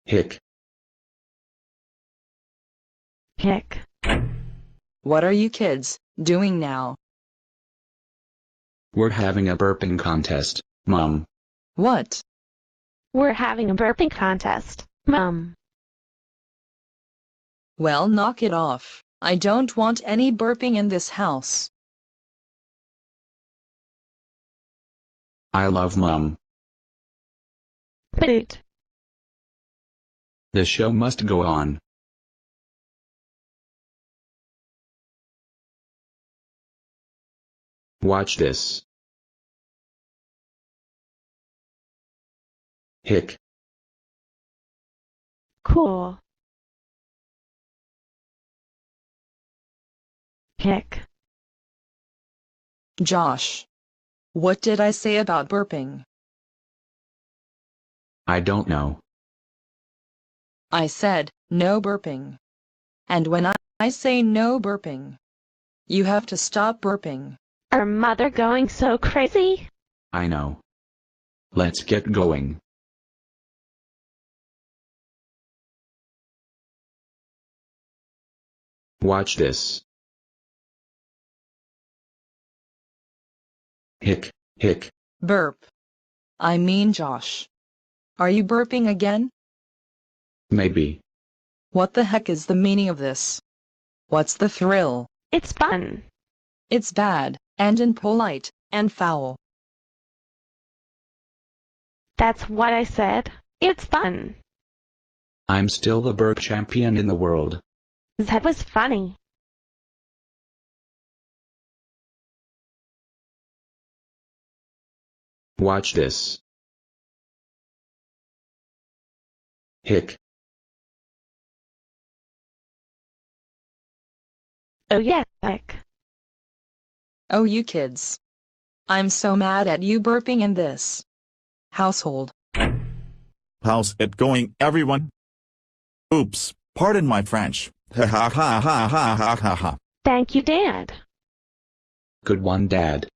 Hick. Hick. What are you kids doing now? We're having a burping contest, Mom. What? We're having a burping contest, Mom. Well, knock it off. I don't want any burping in this house. I love Mom. But The show must go on. Watch this. Hick. cool. Hick. Josh. What did I say about burping? I don't know. I said, no burping. And when I say no burping, you have to stop burping. Our mother going so crazy? I know. Let's get going. Watch this. Hick, hick. Burp. I mean Josh. Are you burping again? Maybe. What the heck is the meaning of this? What's the thrill? It's fun. It's bad, and impolite, and foul. That's what I said. It's fun. I'm still the burp champion in the world. That was funny. Watch this. Hick. Oh yeah, Hick. Oh, you kids. I'm so mad at you burping in this household. How's it going, everyone? Oops, pardon my French. Ha ha ha ha ha ha ha ha. Thank you, Dad. Good one, Dad.